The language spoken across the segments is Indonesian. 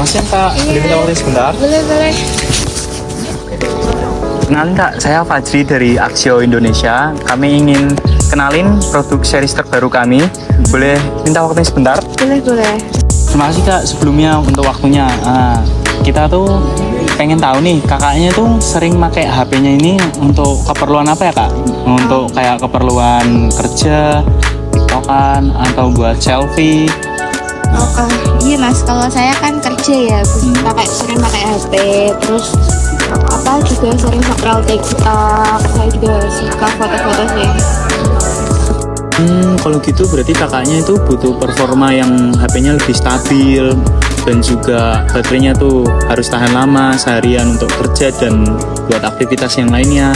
Selamat siang Kak, boleh minta waktu sebentar? Boleh. Kenalin Kak, saya Fajri dari Aksio Indonesia. Kami ingin kenalin produk series terbaru kami. Boleh minta waktu sebentar? Boleh. Terima kasih Kak sebelumnya untuk waktunya. Kita tuh pengen tahu nih, kakaknya tuh sering pakai HP-nya ini untuk keperluan apa ya Kak? Untuk kayak keperluan kerja, tiktokan, atau buat selfie. Iya mas, kalau saya kan kerja ya, sering pakai HP, terus juga sering scroll TikTok, saya juga suka foto-foto sih. Kalau gitu berarti kakaknya itu butuh performa yang HP-nya lebih stabil dan juga baterainya tuh harus tahan lama seharian untuk kerja dan buat aktivitas yang lainnya.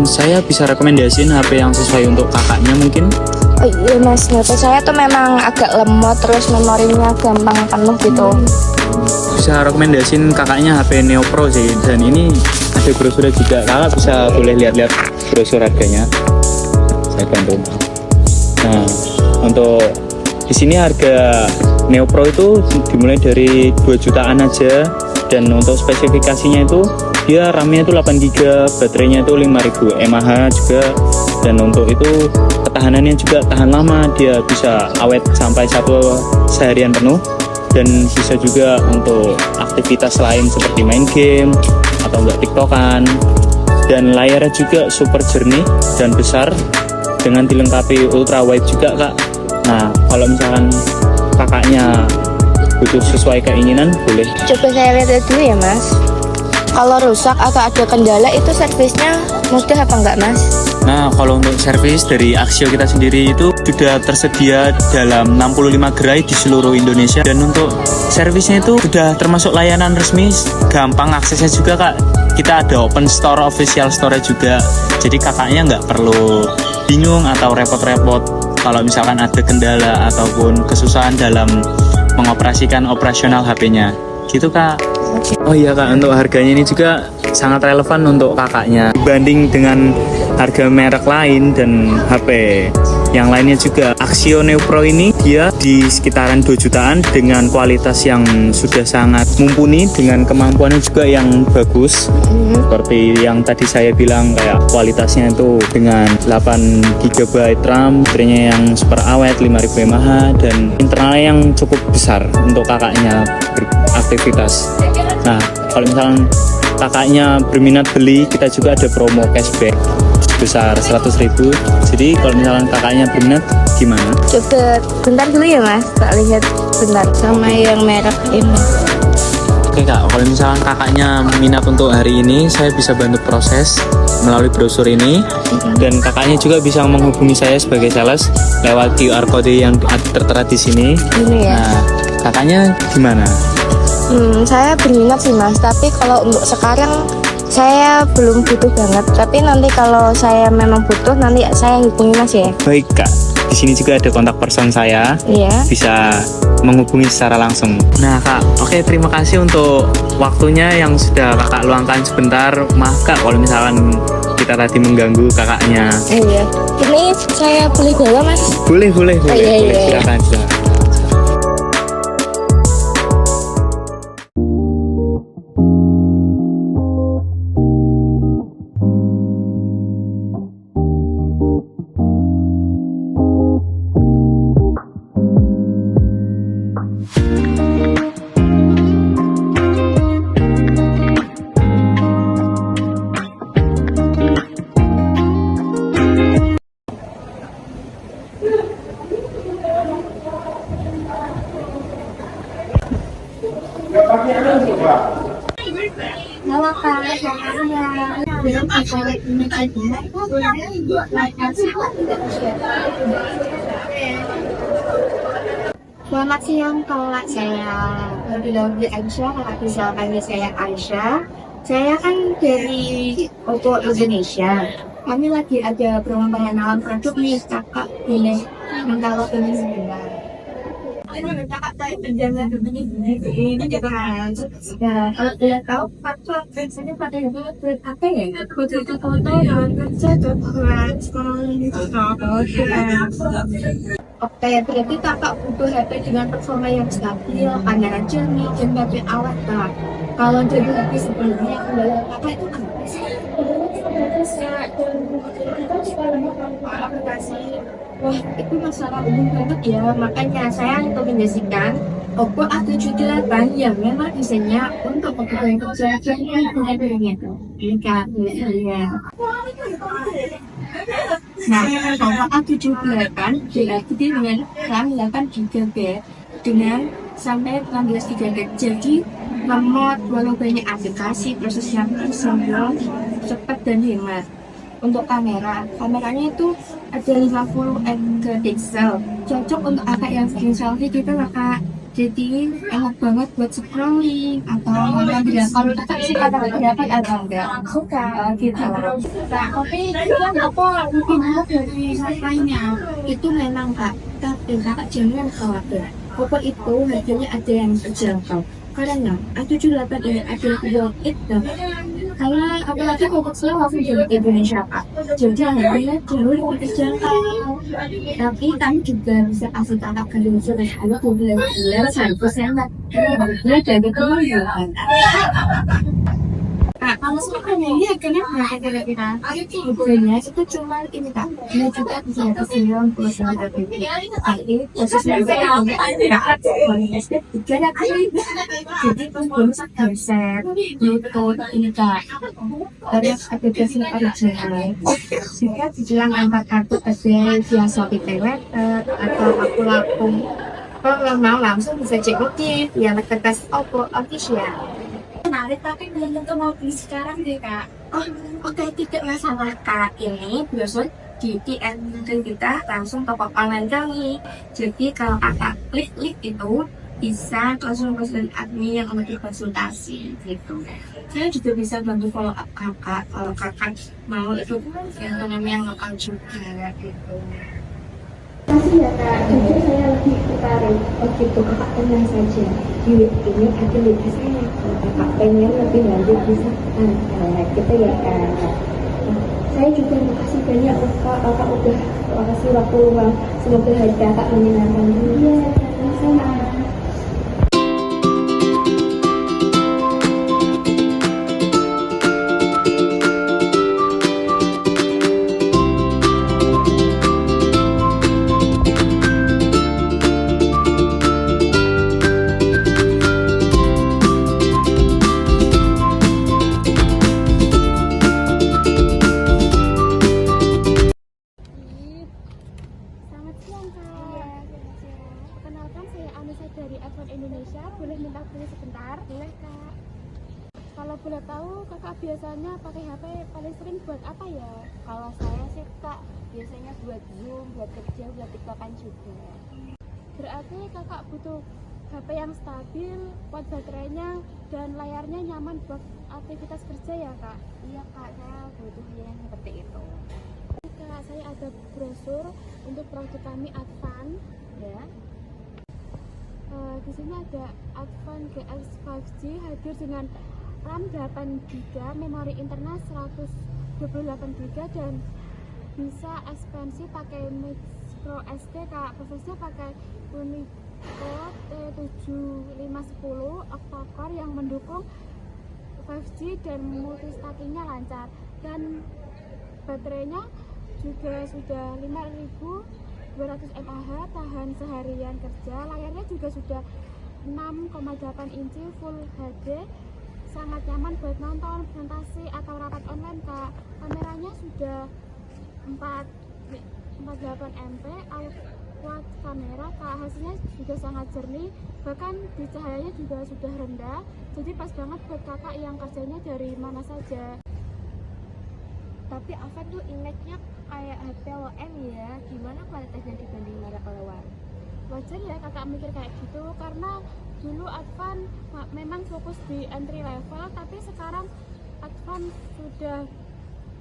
Saya bisa rekomendasiin HP yang sesuai untuk kakaknya mungkin. Oh iya mas, HP saya tuh memang agak lemot, terus memorinya gampang penuh gitu. Bisa rekomendasiin kakaknya HP Neo Pro sih, dan ini ada brosur juga. Kakak bisa boleh lihat-lihat brosur harganya. Saya bantu. Nah, untuk di sini harga Neo Pro itu dimulai dari 2 jutaan aja, dan untuk spesifikasinya itu dia RAM-nya itu 8 GB, baterainya itu 5000 mAh juga, dan untuk itu ketahanannya juga tahan lama, dia bisa awet sampai seharian penuh, dan bisa juga untuk aktivitas lain seperti main game atau enggak tiktokan. Dan layarnya juga super jernih dan besar dengan dilengkapi ultra wide juga Kak. Nah, kalau misalkan kakaknya butuh sesuai keinginan, boleh Coba saya lihat dulu ya mas. Kalau rusak atau ada kendala itu servisnya mudah apa enggak mas? Nah, kalau untuk servis dari Aksio kita sendiri itu sudah tersedia dalam 65 gerai di seluruh Indonesia, dan untuk servisnya itu sudah termasuk layanan resmi, gampang aksesnya juga Kak. Kita ada open store, official store juga, jadi kakaknya nggak perlu bingung atau repot-repot kalau misalkan ada kendala ataupun kesusahan dalam mengoperasikan operasional HP-nya gitu Kak. Oh iya Kak, untuk harganya ini juga sangat relevan untuk kakaknya dibanding dengan harga merek lain dan HP yang lainnya juga. Aksio Neo Pro ini dia di sekitaran 2 jutaan dengan kualitas yang sudah sangat mumpuni, dengan kemampuannya juga yang bagus. Seperti yang tadi saya bilang, kayak kualitasnya itu dengan 8 GB RAM, baterainya yang super awet 5000 mAh, dan internalnya yang cukup besar untuk kakaknya beraktivitas. Nah, kalau misalnya kakaknya berminat beli, kita juga ada promo cashback sebesar 100.000. Jadi kalau misalnya kakaknya berminat, gimana? Coba bentar dulu ya mas, tak lihat bentar sama yang merek ini. Oke Kak, kalau misalnya kakaknya minat untuk hari ini, saya bisa bantu proses melalui brosur ini, dan kakaknya juga bisa menghubungi saya sebagai sales lewat QR code yang tertera di sini. Ini ya. Nah, kakaknya gimana? Saya berminat sih mas, tapi kalau untuk sekarang saya belum butuh banget. Tapi nanti kalau saya memang butuh, nanti saya hubungi mas ya. Baik Kak, di sini juga ada kontak person saya. Iya. Bisa menghubungi secara langsung. Nah Kak, oke, terima kasih untuk waktunya yang sudah kakak luangkan sebentar. Maaf Kak kalau misalkan kita tadi mengganggu kakaknya. Iya. Ini saya boleh bawa mas? Boleh. Iya. Silakan. Halo kak, selamat siang Kak, saya lebih Aisyah, Kakak bisa panggil saya Aisyah. Saya kan dari Oppo Indonesia. Kami lagi ada promo pengenalan produk nih, kakak boleh minta waktunya sebentar. Kakak kakak penjaga ini juga kan. Ya, kalau tidak tahu faktor biasanya pada buat apa ya? Foto dan kerja buat sekolah gitu. Oke, berarti kakak butuh HP dengan performa yang stabil, kamera jernih, dan baterai awet, Kak. Kalau jadi HP sebelumnya, kendala kakak itu apa sih? Aplikasi. Wah, itu masalah umum banget ya. Makanya saya rekomendasikan Oppo A78 yang memang desainnya untuk kebutuhan kerja dan kebutuhannya. Ini Kak, ya. Nah, kalau A78 berarti dengan RAM 8 GB dengan sampai 16 GB. Jadi lemot, walau banyak aplikasi, prosesnya simpel, cepat dan hemat. Untuk kameranya itu ada 50 megapiksel, cocok untuk kakak yang sering selfie gitu lah Kak. Jadi enak banget buat scrolling atau ngambil kalau kakak sih ada dapat atau enggak? Gitu. Nah, tapi kan apa mungkin dari lainnya itu memang Kak, tapi kakak jangan khawatir. Oppo itu harganya ada yang terjangkau. Karena A78 ini adalah worth it karena apalagi fokusnya langsung di Indonesia Kak, jadi harganya jauh lebih terjangkau. Tapi kami juga bisa kasih kakak kredit ada 12 100% harganya dari keluarga. Nah, kalau semuanya ini harganya berapa kira-kira? Harganya itu cuma ini Kak, ini juga bisa diskon tapi khususnya saya jadi belum set Bluetooth ini Kak. Dari aplikasi original jika dibilang angkat kartu SD via Shopee Pay Later atau aku kalau mau langsung bisa cek notif ya marketplace Oppo official. Menarik tapi belum tentu mau beli sekarang deh Kak. Oh oke, tidak masalah Kak, ini biasa di DM kita langsung toko online kami. Jadi kalau kakak klik link itu bisa langsung pesan admin yang memberi konsultasi gitu. Saya juga bisa bantu follow up kakak kalau kakak mau itu yang lokal juga gitu. Kasih ya Kak, jujur saya lebih tertarik begitu kakak tenang saja. Di ini ada lebih saya kalau kakak pengen lebih lanjut bisa gitu ya Kak. Saya juga makasih banyak Kak, kakak udah kasih waktu luang. Semoga hari kakak menyenangkan. Iya, sama-sama. Dari iPhone Indonesia, boleh minta beli sebentar? Boleh Kak. Kalau boleh tahu kakak biasanya pakai HP paling sering buat apa ya? Kalau saya sih Kak, biasanya buat Zoom, buat kerja, buat TikTokan juga. Berarti kakak butuh HP yang stabil, kuat baterainya, dan layarnya nyaman buat aktivitas kerja ya Kak? Iya Kak, saya butuh yang seperti itu. Kak, saya ada brosur untuk produk kami Advan ya. Di sini ada Advan GX 5G hadir dengan RAM 8GB, memori internal 128GB dan bisa ekspansi pakai micro SD Kak. Prosesnya pakai Unicode T7510 octa-core yang mendukung 5G dan multitaskingnya lancar, dan baterainya juga sudah 5200 mAh, tahan seharian kerja. Layarnya juga sudah 6,8 inci Full HD, sangat nyaman buat nonton, presentasi atau rapat online Kak. Kameranya sudah 48 MP quad kamera Kak, hasilnya juga sangat jernih, bahkan di cahayanya juga sudah rendah, jadi pas banget buat kakak yang kerjanya dari mana saja. Tapi Advan tuh image-nya kayak HP low end ya, gimana kualitasnya dibanding merek luar? Wajar ya kakak mikir kayak gitu, karena dulu Advan memang fokus di entry level, tapi sekarang Advan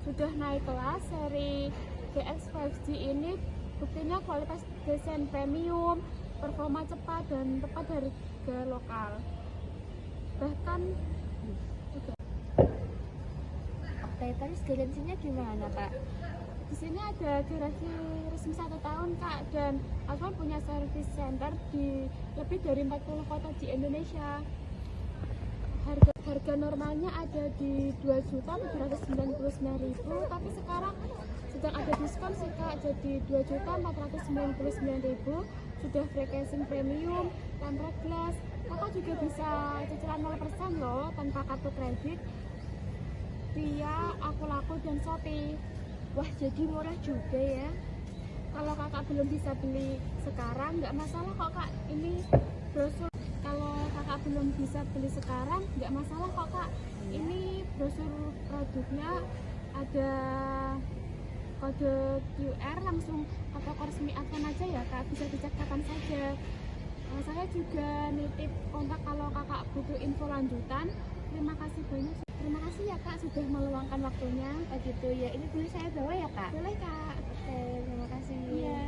sudah naik kelas. Seri GX 5G ini buktinya kualitas desain premium, performa cepat dan tepat harga lokal. Bahkan Oke, terus garansinya gimana Kak? di sini ada garansi resmi 1 tahun Kak, dan Alfon punya service center di lebih dari 40 kota di Indonesia. Harga normalnya ada di 2.499.000, tapi sekarang sedang ada diskon sih Kak, jadi 2.499.000. Sudah free casing premium, tempered glass. Kakak juga bisa cicilan 0% loh tanpa kartu kredit via Akulaku dan Shopee. Wah, jadi murah juga ya. Kalau kakak belum bisa beli sekarang nggak masalah kok Kak, ini brosur. Kalau kakak belum bisa beli sekarang nggak masalah kok Kak, ini brosur produknya, ada kode QR, langsung ke toko resmi Alfon aja ya Kak, bisa dicek kapan saja. Saya juga nitip kontak kalau kakak butuh info lanjutan. Terima kasih banyak. Terima kasih ya Kak sudah meluangkan waktunya. Oh gitu ya, ini boleh saya bawa ya Kak? Boleh Kak. Oke, terima kasih. Iya.